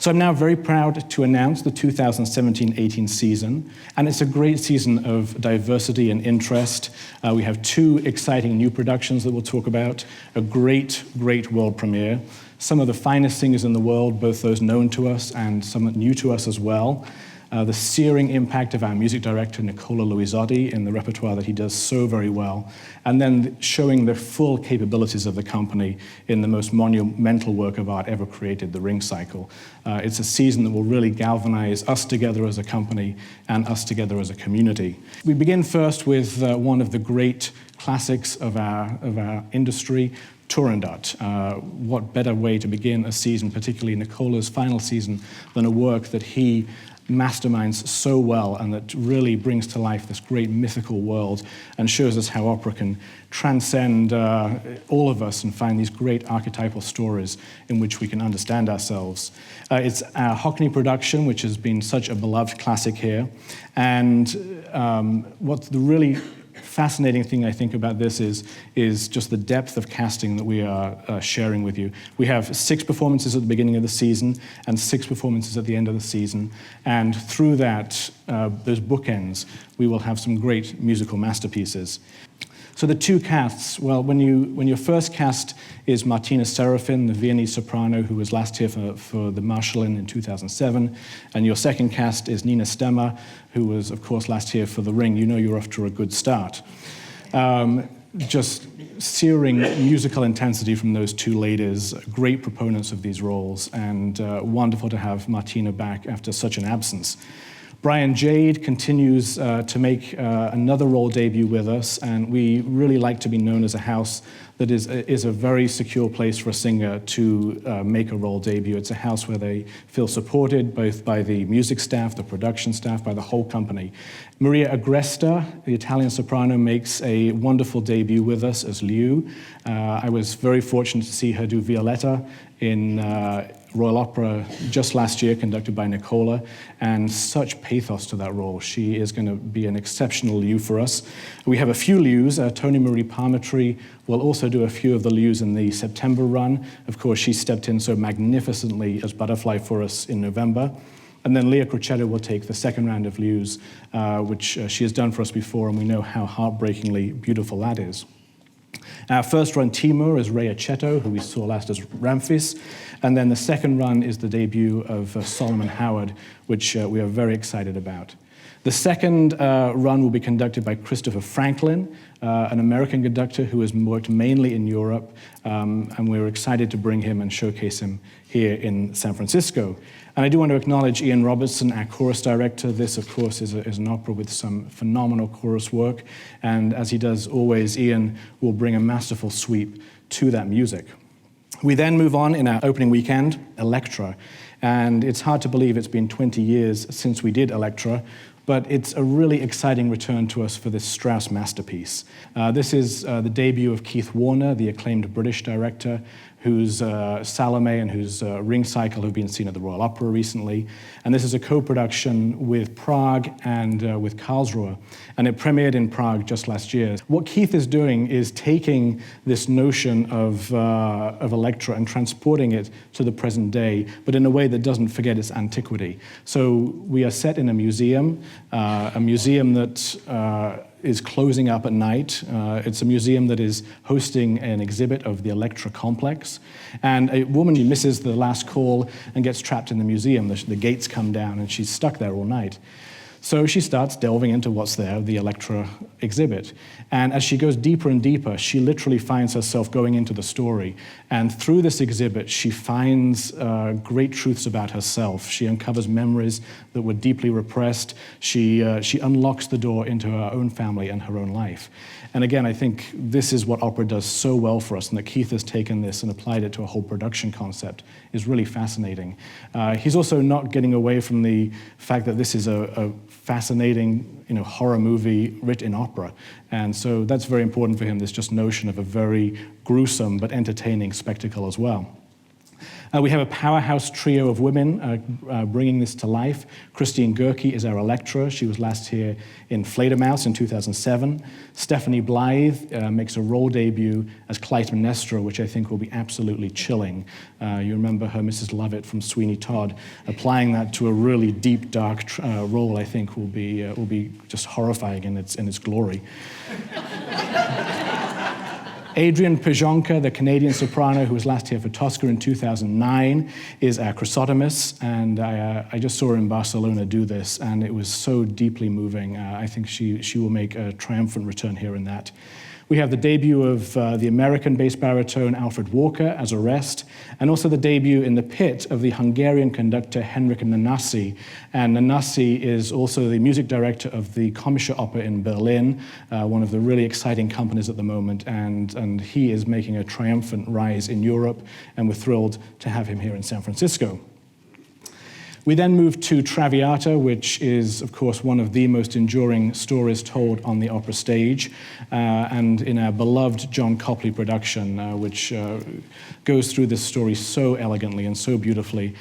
So I'm now very proud to announce the 2017-18 season, and it's a great season of diversity and interest. We have 2 exciting new productions that we'll talk about, a great world premiere, some of the finest singers in the world, both those known to us and some new to us as well. The searing impact of our music director, Nicola Luisotti, in the repertoire that he does so very well, and then showing the full capabilities of the company in the most monumental work of art ever created, the Ring Cycle. It's a season that will really galvanize us together as a company and us together as a community. We begin first with one of the great classics of our industry, Turandot. What better way to begin a season, particularly Nicola's final season, than a work that he masterminds so well and that really brings to life this great mythical world and shows us how opera can transcend all of us and find these great archetypal stories in which we can understand ourselves. It's our Hockney production, which has been such a beloved classic here. And what's the really fascinating thing I think about this is just the depth of casting that we are sharing with you. We have 6 performances at the beginning of the season and 6 performances at the end of the season, and through that, those bookends, we will have some great musical masterpieces. So the 2 casts, well, when your first cast is Martina Serafin, the Viennese soprano who was last here for the Marschallin in 2007, and your second cast is Nina Stemmer, who was, of course, last here for the Ring. You know you're off to a good start. Just searing musical intensity from those 2 ladies, great proponents of these roles, and wonderful to have Martina back after such an absence. Brian Jade continues to make another role debut with us, and we really like to be known as a house that is a very secure place for a singer to make a role debut. It's a house where they feel supported both by the music staff, the production staff, by the whole company. Maria Agresta, the Italian soprano, makes a wonderful debut with us as Liu. I was very fortunate to see her do Violetta in Royal Opera just last year, conducted by Nicola, and such pathos to that role. She is going to be an exceptional Liu for us. We have a few Lius. Tony Marie Parmetry will also do a few of the Lius in the September run. Of course, she stepped in so magnificently as Butterfly for us in November. And then Leah Crocetta will take the second round of Lius, which she has done for us before, and we know how heartbreakingly beautiful that is. Our first run, Timur, is Ray Aceto, who we saw last as Ramphis. And then the second run is the debut of Solomon Howard, which we are very excited about. The second run will be conducted by Christopher Franklin, an American conductor who has worked mainly in Europe, and we're excited to bring him and showcase him here in San Francisco. And I do want to acknowledge Ian Robertson, our chorus director. This, of course, is an opera with some phenomenal chorus work, and as he does always, Ian will bring a masterful sweep to that music. We then move on in our opening weekend, Elektra, and it's hard to believe it's been 20 years since we did Elektra, but it's a really exciting return to us for this Strauss masterpiece. This is the debut of Keith Warner, the acclaimed British director, whose Salome and whose Ring Cycle have been seen at the Royal Opera recently. And this is a co-production with Prague and with Karlsruhe. And it premiered in Prague just last year. What Keith is doing is taking this notion of Elektra and transporting it to the present day, but in a way that doesn't forget its antiquity. So we are set in a museum that is closing up at night. It's a museum that is hosting an exhibit of the Elektra complex. And a woman misses the last call and gets trapped in the museum. The gates come down and she's stuck there all night. So she starts delving into what's there, the Elektra exhibit. And as she goes deeper and deeper, she literally finds herself going into the story. And through this exhibit, she finds great truths about herself. She uncovers memories that were deeply repressed. She unlocks the door into her own family and her own life. And again, I think this is what opera does so well for us, and that Keith has taken this and applied it to a whole production concept is really fascinating. He's also not getting away from the fact that this is a fascinating, horror movie written in opera. And so that's very important for him, this just notion of a very gruesome but entertaining spectacle as well. We have a powerhouse trio of women bringing this to life. Christine Goerke is our Elektra. She was last here in Fledermaus in 2007. Stephanie Blythe makes a role debut as Clytemnestra, which I think will be absolutely chilling. You remember her Mrs. Lovett from Sweeney Todd. Applying that to a really deep, dark role, I think, will be just horrifying in its glory. Adrienne Pijonka, the Canadian soprano who was last here for Tosca in 2009, is our Chrysotomus, and I just saw her in Barcelona do this, and it was so deeply moving. I think she will make a triumphant return here in that. We have the debut of the American bass baritone Alfred Walker as Orest, and also the debut in the pit of the Hungarian conductor Henrik Nanasi. And Nanasi is also the music director of the Komische Oper in Berlin, one of the really exciting companies at the moment, and he is making a triumphant rise in Europe, and we're thrilled to have him here in San Francisco. We then move to Traviata, which is, of course, one of the most enduring stories told on the opera stage, and in our beloved John Copley production, which goes through this story so elegantly and so beautifully.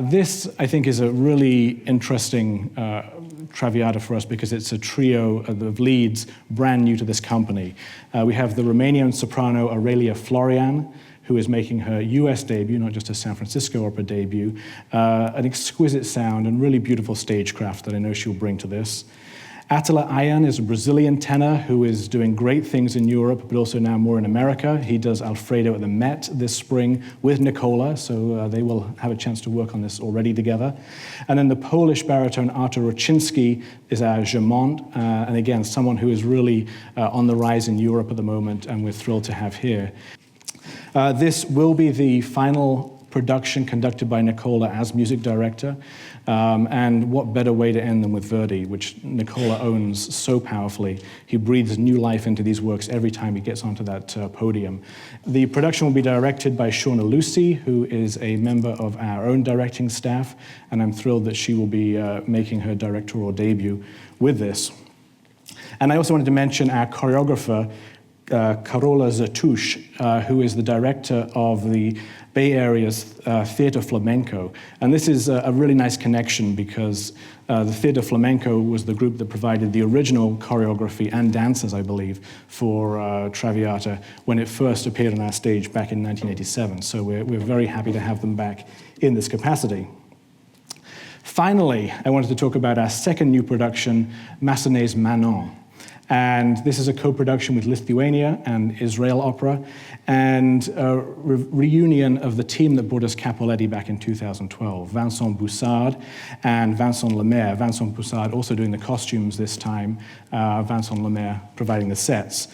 This, I think, is a really interesting Traviata for us because it's a trio of leads brand new to this company. We have the Romanian soprano Aurelia Florian, who is making her US debut, not just a San Francisco opera debut, an exquisite sound and really beautiful stagecraft that I know she'll bring to this. Attila Ayan is a Brazilian tenor who is doing great things in Europe, but also now more in America. He does Alfredo at the Met this spring with Nicola, so they will have a chance to work on this already together. And then the Polish baritone Artur Roczynski is our Gemont, and again, someone who is really on the rise in Europe at the moment, and we're thrilled to have here. This will be the final production conducted by Nicola as music director, and what better way to end than with Verdi, which Nicola owns so powerfully. He breathes new life into these works every time he gets onto that podium. The production will be directed by Shauna Lucy, who is a member of our own directing staff, and I'm thrilled that she will be making her directorial debut with this. And I also wanted to mention our choreographer, Carola Zatush, who is the director of the Bay Area's Theatre Flamenco. And this is a really nice connection because the Theatre Flamenco was the group that provided the original choreography and dances, I believe, for Traviata when it first appeared on our stage back in 1987. So we're very happy to have them back in this capacity. Finally, I wanted to talk about our second new production, Massenet's Manon. And this is a co-production with Lithuania and Israel Opera, and a reunion of the team that brought us Capoletti back in 2012, Vincent Boussard and Vincent Lemaire. Vincent Boussard also doing the costumes this time, Vincent Lemaire providing the sets.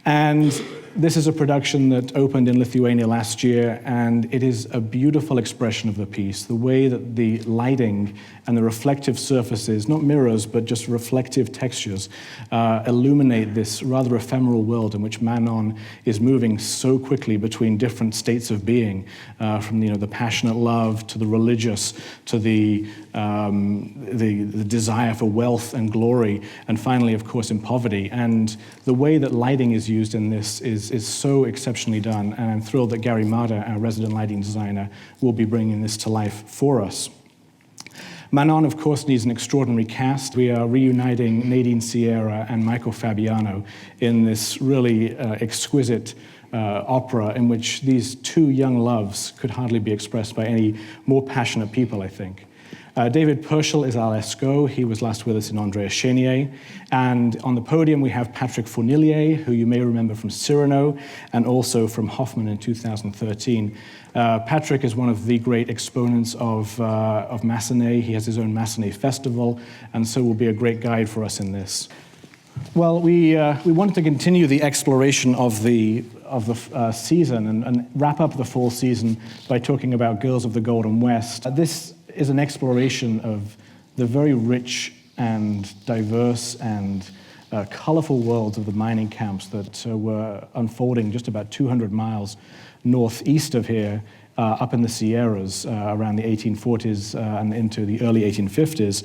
And this is a production that opened in Lithuania last year, and it is a beautiful expression of the piece. The way that the lighting and the reflective surfaces, not mirrors, but just reflective textures, illuminate this rather ephemeral world in which Manon is moving so quickly between different states of being, from the passionate love to the religious to the desire for wealth and glory, and finally, of course, in poverty. And the way that lighting is used in this is so exceptionally done, and I'm thrilled that Gary Mada, our resident lighting designer, will be bringing this to life for us. Manon, of course, needs an extraordinary cast. We are reuniting Nadine Sierra and Michael Fabiano in this really exquisite opera in which these two young loves could hardly be expressed by any more passionate people, I think. David Purcell is our Lescaut. He was last with us in Andrea Chenier. And on the podium, we have Patrick Fournillier, who you may remember from Cyrano, and also from Hoffman in 2013. Patrick is one of the great exponents of Massenet. He has his own Massenet festival, and so will be a great guide for us in this. Well, we wanted to continue the exploration of the season and wrap up the fall season by talking about Girls of the Golden West. This is an exploration of the very rich and diverse and colorful worlds of the mining camps that were unfolding just about 200 miles northeast of here, up in the Sierras around the 1840s and into the early 1850s.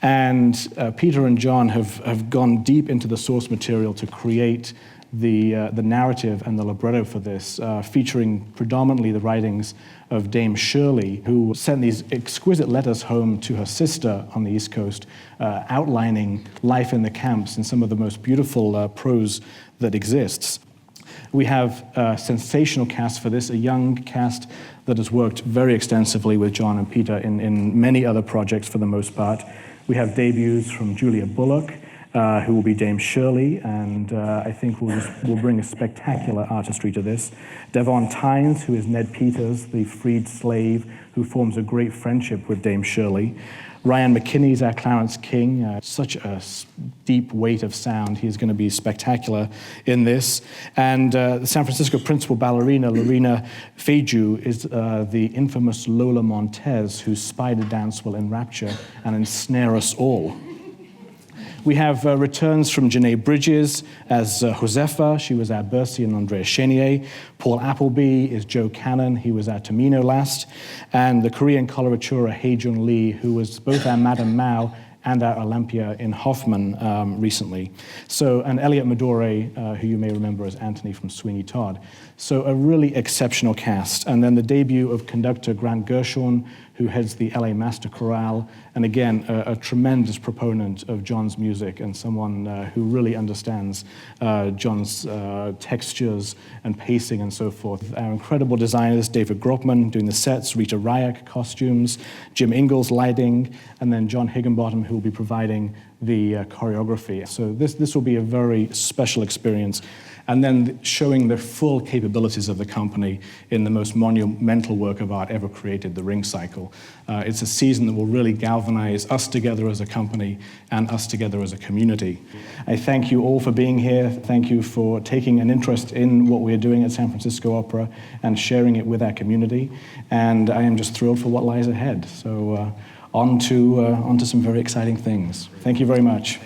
And Peter and John have gone deep into the source material to create the narrative and the libretto for this, featuring predominantly the writings of Dame Shirley, who sent these exquisite letters home to her sister on the East Coast, outlining life in the camps in some of the most beautiful prose that exists. We have a sensational cast for this, a young cast that has worked very extensively with John and Peter in many other projects for the most part. We have debuts from Julia Bullock, who will be Dame Shirley, and I think will bring a spectacular artistry to this. Devon Tynes, who is Ned Peters, the freed slave, who forms a great friendship with Dame Shirley. Ryan McKinney's our Clarence King, such a deep weight of sound. He's going to be spectacular in this. And the San Francisco principal ballerina, Lorena Feju, is the infamous Lola Montez, whose spider dance will enrapture and ensnare us all. We have returns from Janae Bridges as Josefa. She was our Bercy and Andrea Chenier. Paul Appleby is Joe Cannon. He was our Tamino last. And the Korean coloratura Hae-jung Lee, who was both our Madame Mao and our Olympia in Hoffman recently. So, and Elliot Medore, who you may remember as Anthony from Sweeney Todd. So a really exceptional cast. And then the debut of conductor Grant Gershon, who heads the LA Master Chorale, and again, a tremendous proponent of John's music and someone who really understands John's textures and pacing and so forth. Our incredible designers, David Grotman doing the sets, Rita Ryak costumes, Jim Ingalls lighting, and then John Higginbottom, who will be providing the choreography. So this will be a very special experience. And then showing the full capabilities of the company in the most monumental work of art ever created, the Ring Cycle. It's a season that will really galvanize us together as a company and us together as a community. I thank you all for being here. Thank you for taking an interest in what we're doing at San Francisco Opera and sharing it with our community. And I am just thrilled for what lies ahead. So on to some very exciting things. Thank you very much.